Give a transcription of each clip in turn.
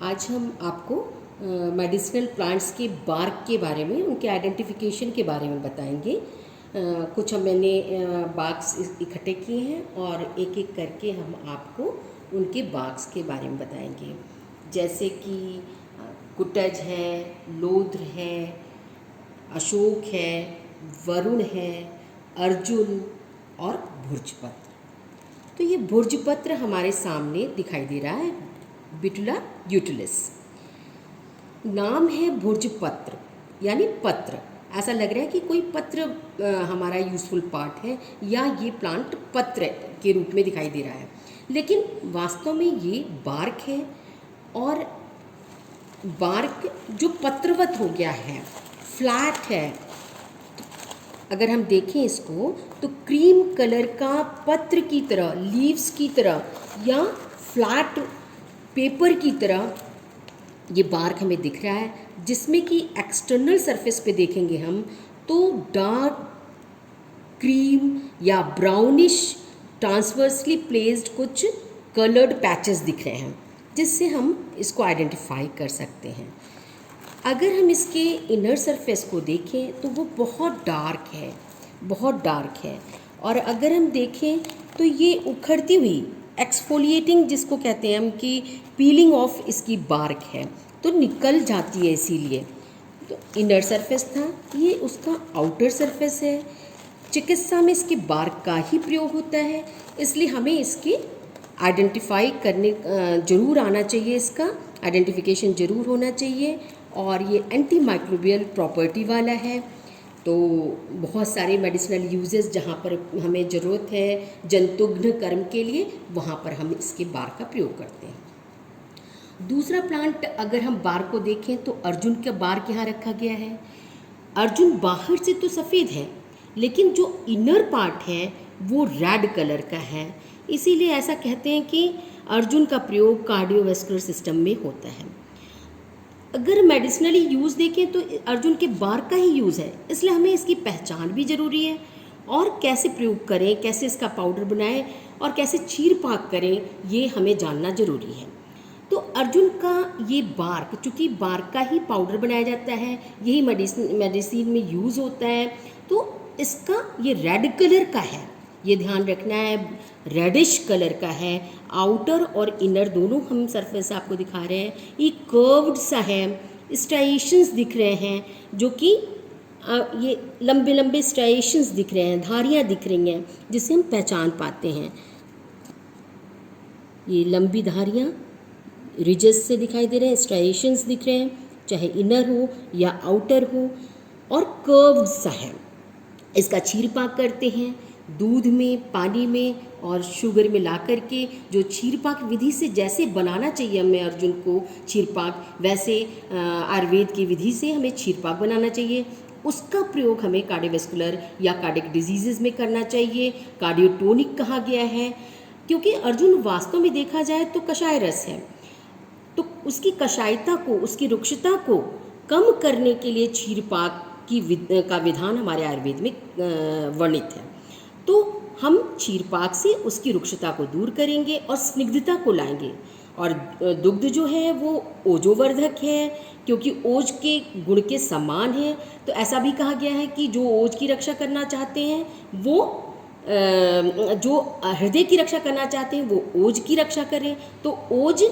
आज हम आपको मेडिसिनल प्लांट्स के बार्क के बारे में, उनके आइडेंटिफिकेशन के बारे में बताएंगे। कुछ मैंने बार्क्स इकट्ठे किए हैं और एक एक करके हम आपको उनके बार्क्स के बारे में बताएंगे, जैसे कि कुटज है, लोध्र है, अशोक है, वरुण है, अर्जुन और भुर्जपत्र। तो ये भुर्जपत्र हमारे सामने दिखाई दे रहा है, बिटुला यूटिलिस। नाम है भुर्जपत्र यानी पत्र। ऐसा लग रहा है कि कोई पत्र हमारा यूज़फुल पार्ट है या ये प्लांट पत्र के रूप में दिखाई दे रहा है, लेकिन वास्तव में ये बार्क है। और बार्क जो पत्रवत हो गया है, फ्लैट है। अगर हम देखें इसको तो क्रीम कलर का पत्र की तरह, लीव्स की तरह या फ्लैट पेपर की तरह ये बार्क हमें दिख रहा है, जिसमें कि एक्सटर्नल सरफेस पे देखेंगे हम तो डार्क क्रीम या ब्राउनिश ट्रांसवर्सली प्लेस्ड कुछ कलर्ड पैचेस दिख रहे हैं, जिससे हम इसको आइडेंटिफाई कर सकते हैं। अगर हम इसके इनर सरफेस को देखें तो वो बहुत डार्क है, बहुत डार्क है। और अगर हम देखें तो ये उखड़ती हुई, एक्सफोलिएटिंग जिसको कहते हैं हम, कि पीलिंग ऑफ इसकी बार्क है तो निकल जाती है। इसीलिए तो इनर सरफेस था, ये उसका आउटर सरफेस है। चिकित्सा में इसके बार्क का ही प्रयोग होता है, इसलिए हमें इसकी आइडेंटिफाई करने ज़रूर आना चाहिए, इसका आइडेंटिफिकेशन ज़रूर होना चाहिए। और ये एंटी माइक्रोबियल प्रॉपर्टी वाला है, तो बहुत सारे मेडिसिनल यूजेस जहाँ पर हमें ज़रूरत है जंतुघ्न कर्म के लिए, वहाँ पर हम इसके बार का प्रयोग करते हैं। दूसरा प्लांट अगर हम बार को देखें तो अर्जुन का बार यहाँ रखा गया है। अर्जुन बाहर से तो सफ़ेद है, लेकिन जो इनर पार्ट है वो रेड कलर का है। इसीलिए ऐसा कहते हैं कि अर्जुन का प्रयोग कार्डियोवैस्कुलर सिस्टम में होता है। अगर मेडिसिनली यूज़ देखें तो अर्जुन के बार का ही यूज़ है, इसलिए हमें इसकी पहचान भी ज़रूरी है। और कैसे प्रयोग करें, कैसे इसका पाउडर बनाएं और कैसे चीर पाक करें, ये हमें जानना ज़रूरी है। तो अर्जुन का ये बार्क, चूँकि बार्क का ही पाउडर बनाया जाता है, यही मेडिसिन में यूज़ होता है, तो इसका ये रेड कलर का है, ये ध्यान रखना है, रेडिश कलर का है। आउटर और इनर दोनों हम सरफेस आपको दिखा रहे हैं, ये कर्व्ड सा है, स्ट्राइएशंस दिख रहे हैं, जो कि ये लंबे लंबे स्ट्राइएशंस दिख रहे हैं, धारियाँ दिख रही हैं, जिसे हम पहचान पाते हैं। ये लंबी धारियाँ रिजेस से दिखाई दे रहे हैं, स्ट्राइएशंस दिख रहे हैं, चाहे इनर हो या आउटर हो, और कर्व्ड सा है। इसका चीर पाक करते हैं दूध में, पानी में और शुगर में ला करके। जो क्षीरपाक विधि से जैसे बनाना चाहिए हमें अर्जुन को क्षीरपाक, वैसे आयुर्वेद की विधि से हमें क्षीरपाक बनाना चाहिए। उसका प्रयोग हमें कार्डियोवैस्कुलर या कार्डियक डिजीज़ में करना चाहिए। कार्डियोटोनिक कहा गया है, क्योंकि अर्जुन वास्तव में देखा जाए तो कषाय रस है, तो उसकी कषायता को, उसकी रुक्षता को कम करने के लिए क्षीरपाक का विधान हमारे आयुर्वेद में वर्णित है। तो हम क्षीरपाक से उसकी रुक्षता को दूर करेंगे और स्निग्धता को लाएंगे। और दुग्ध जो है वो ओजोवर्धक है, क्योंकि ओज के गुण के समान है। तो ऐसा भी कहा गया है कि जो ओज की रक्षा करना चाहते हैं वो जो हृदय की रक्षा करना चाहते हैं वो ओज की रक्षा करें। तो ओज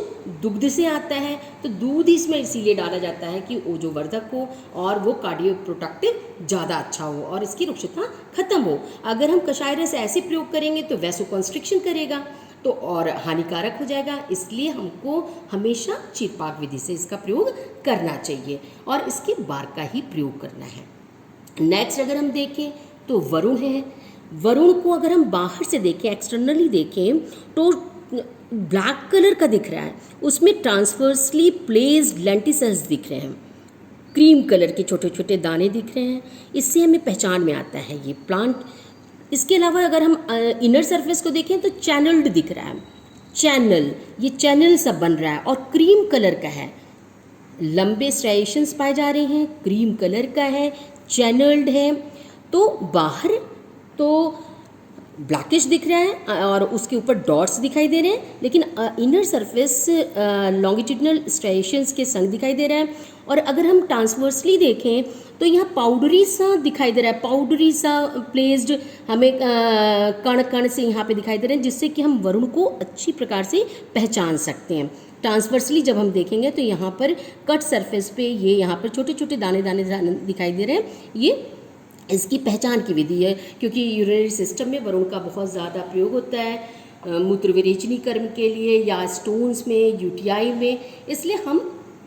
दुग्ध से आता है, तो दूध इसमें इसीलिए डाला जाता है कि ओजोवर्धक हो और वो कार्डियो प्रोटेक्टिव ज़्यादा अच्छा हो और इसकी रुक्षता खत्म हो। अगर हम कषाय रस ऐसे प्रयोग करेंगे तो वैसोकॉन्स्ट्रिक्शन करेगा, तो और हानिकारक हो जाएगा। इसलिए हमको हमेशा क्षीरपाक विधि से इसका प्रयोग करना चाहिए और इसके बार का ही प्रयोग करना है। नेक्स्ट अगर हम देखें तो वरुण है। वरुण को अगर हम बाहर से देखें, एक्सटर्नली देखें, तो ब्लैक कलर का दिख रहा है, उसमें ट्रांसवर्सली प्लेस्ड लेंटिसेल्स दिख रहे हैं, क्रीम कलर के छोटे छोटे दाने दिख रहे हैं। इससे हमें पहचान में आता है ये प्लांट। इसके अलावा अगर हम इनर सरफेस को देखें तो चैनल्ड दिख रहा है, चैनल, ये चैनल सब बन रहा है और क्रीम कलर का है। लंबे स्ट्राइएशंस पाए जा रहे हैं, क्रीम कलर का है, चैनल्ड है। तो बाहर तो ब्लैकिश दिख रहा है और उसके ऊपर डॉट्स दिखाई दे रहे हैं, लेकिन इनर सरफेस लॉन्गिट्यूडनल स्ट्राइएशंस के संग दिखाई दे रहा है। और अगर हम ट्रांसवर्सली देखें तो यहाँ पाउडरी सा दिखाई दे रहा है, पाउडरी सा प्लेस्ड हमें कण कण से यहाँ पे दिखाई दे रहे हैं, जिससे कि हम वरुण को अच्छी प्रकार से पहचान सकते हैं। ट्रांसवर्सली जब हम देखेंगे तो यहाँ पर कट सरफेस पे ये यहाँ पर छोटे छोटे दाने दाने दिखाई दे रहे हैं, ये इसकी पहचान की विधि है। क्योंकि यूरिनरी सिस्टम में वरुण का बहुत ज़्यादा प्रयोग होता है मूत्र विरेचनी कर्म के लिए या स्टोन्स में, यूटीआई में, इसलिए हम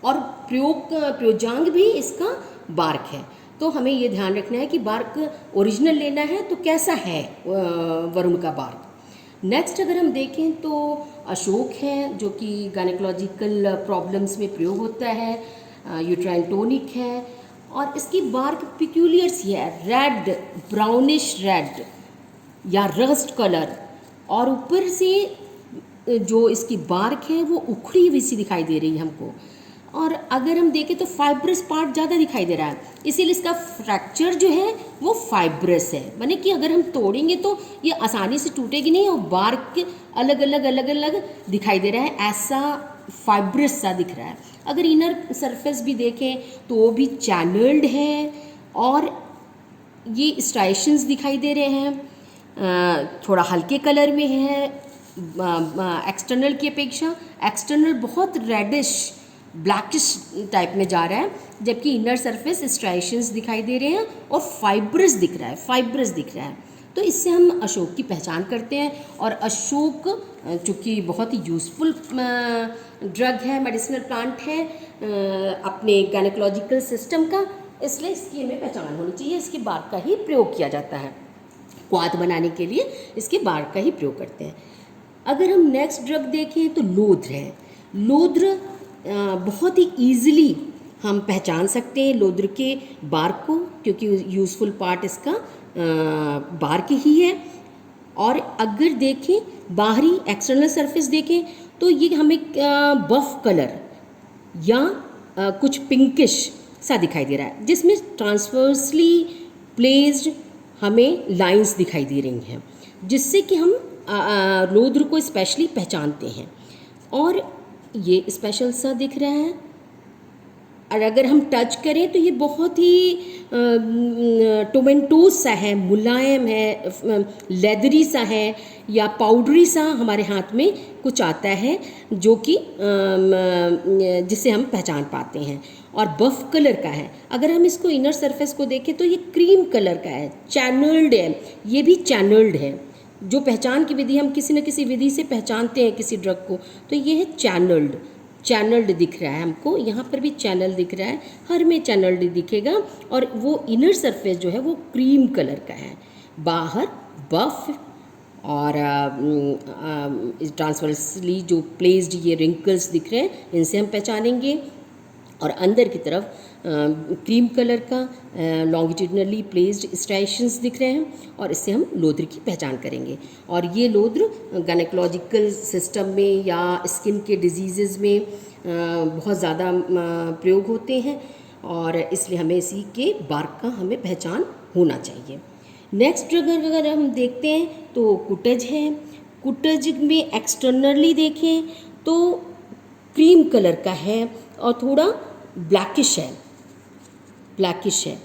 और प्रयोजांग भी इसका बार्क है। तो हमें ये ध्यान रखना है कि बार्क ओरिजिनल लेना है तो कैसा है वरुण का बार्क। नेक्स्ट अगर हम देखें तो अशोक है, जो कि गायनेकोलॉजिकल प्रॉब्लम्स में प्रयोग होता है, यूट्राइन टॉनिक है और इसकी बार्क पिक्यूलियर सी है, रेड, ब्राउनिश रेड या रस्ट कलर, और ऊपर से जो इसकी बार्क है वो उखड़ी हुई सी दिखाई दे रही है हमको। और अगर हम देखें तो फाइब्रस पार्ट ज़्यादा दिखाई दे रहा है, इसीलिए इसका फ्रैक्चर जो है वो फाइब्रस है, माने कि अगर हम तोड़ेंगे तो ये आसानी से टूटेगी नहीं और बार्क अलग अलग दिखाई दे रहा है, ऐसा फाइब्रस सा दिख रहा है। अगर इनर सरफेस भी देखें तो वो भी चैनल्ड है और ये स्ट्राइएशंस दिखाई दे रहे हैं, थोड़ा हल्के कलर में है एक्सटर्नल की अपेक्षा। एक्सटर्नल बहुत रेडिश ब्लैकिश टाइप में जा रहा है, जबकि इनर सरफेस स्ट्राइएशंस दिखाई दे रहे हैं और फाइब्रस दिख रहा है, फाइब्रस दिख रहा है। तो इससे हम अशोक की पहचान करते हैं। और अशोक चूँकि बहुत ही यूज़फुल ड्रग है, मेडिसिनल प्लांट है अपने गायनेकोलॉजिकल सिस्टम का, इसलिए इसकी हमें पहचान होनी चाहिए। इसके बार्क का ही प्रयोग किया जाता है, क्वाथ बनाने के लिए इसके बार्क का ही प्रयोग करते हैं। अगर हम नेक्स्ट ड्रग देखें तो लोद्र है। लोद्र बहुत ही ईजिली हम पहचान सकते हैं लोद्र के बार्क को, क्योंकि यूज़फुल पार्ट इसका बार्क ही है। और अगर देखें बाहरी एक्सटर्नल सरफेस देखें तो ये हमें बफ कलर या कुछ पिंकिश सा दिखाई दे रहा है, जिसमें ट्रांसवर्सली प्लेस्ड हमें लाइंस दिखाई दे रही हैं, जिससे कि हम लोद्र को स्पेशली पहचानते हैं। और ये स्पेशल सा दिख रहा है। और अगर हम टच करें तो ये बहुत ही टोमेंटोज सा है, मुलायम है, लेदरी सा है या पाउडरी सा हमारे हाथ में कुछ आता है, जो कि जिसे हम पहचान पाते हैं। और बफ कलर का है। अगर हम इसको इनर सरफेस को देखें तो ये क्रीम कलर का है, चैनल्ड है, ये भी चैनल्ड है। जो पहचान की विधि हम किसी न किसी विधि से पहचानते हैं किसी ड्रग को, तो ये है चैनल्ड, चैनल्ड दिख रहा है हमको। यहाँ पर भी चैनल दिख रहा है, हर में चैनल्ड दिखेगा। और वो इनर सरफेस जो है वो क्रीम कलर का है, बाहर बफ और ट्रांसवर्सली जो प्लेस्ड ये रिंकल्स दिख रहे हैं, इनसे हम पहचानेंगे। और अंदर की तरफ क्रीम कलर का लॉन्गिट्यूडनली प्लेस्ड स्ट्राइएशंस दिख रहे हैं, और इससे हम लोद्र की पहचान करेंगे। और ये लोद्र गायनेकोलॉजिकल सिस्टम में या स्किन के डिजीज़ में बहुत ज़्यादा प्रयोग होते हैं, और इसलिए हमें इसी के बार्क का हमें पहचान होना चाहिए। नेक्स्ट ड्रग अगर हम देखते हैं तो कुटज है। कुटज में एक्सटर्नली देखें तो क्रीम कलर का है और थोड़ा ब्लैकिश है, ब्लैकिश है,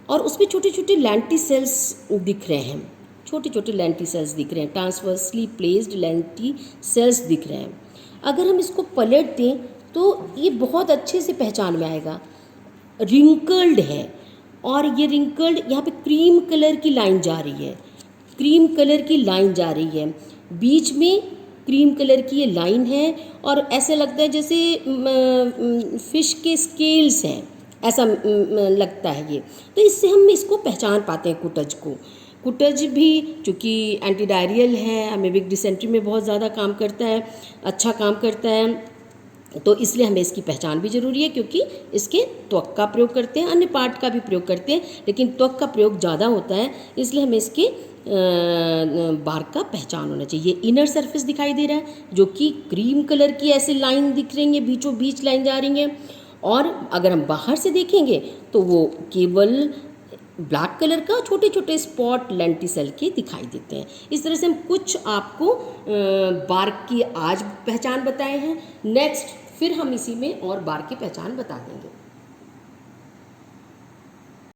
और उसमें छोटे छोटे लेंटी सेल्स दिख रहे हैं, छोटे छोटे लेंटी सेल्स दिख रहे हैं, ट्रांसवर्सली प्लेस्ड लेंटी सेल्स दिख रहे हैं। अगर हम इसको पलट दें तो ये बहुत अच्छे से पहचान में आएगा। रिंकल्ड है, और ये रिंकल्ड यहाँ पे क्रीम कलर की लाइन जा रही है, क्रीम कलर की लाइन जा रही है, बीच में क्रीम कलर की ये लाइन है, और ऐसा लगता है जैसे फिश के स्केल्स हैं, ऐसा लगता है ये। तो इससे हम इसको पहचान पाते हैं कुटज को। कुटज भी चूँकि एंटी डायरियल है, अमेबिक डिसेंट्री में बहुत ज़्यादा काम करता है, अच्छा काम करता है, तो इसलिए हमें इसकी पहचान भी ज़रूरी है, क्योंकि इसके त्वक का प्रयोग करते हैं, अन्य पार्ट का भी प्रयोग करते हैं, लेकिन त्वक का प्रयोग ज़्यादा होता है, इसलिए हमें इसके बार्क का पहचान होना चाहिए। इनर सरफेस दिखाई दे रहा है जो कि क्रीम कलर की ऐसे लाइन दिख रही है, बीचों बीच लाइन जा रही है। और अगर हम बाहर से देखेंगे तो वो केवल ब्लैक कलर का छोटे छोटे स्पॉट लेंटिसल के दिखाई देते हैं। इस तरह से हम कुछ आपको बार्क की आज पहचान बताए हैं। नेक्स्ट फिर हम इसी में और बार्क की पहचान बता देंगे।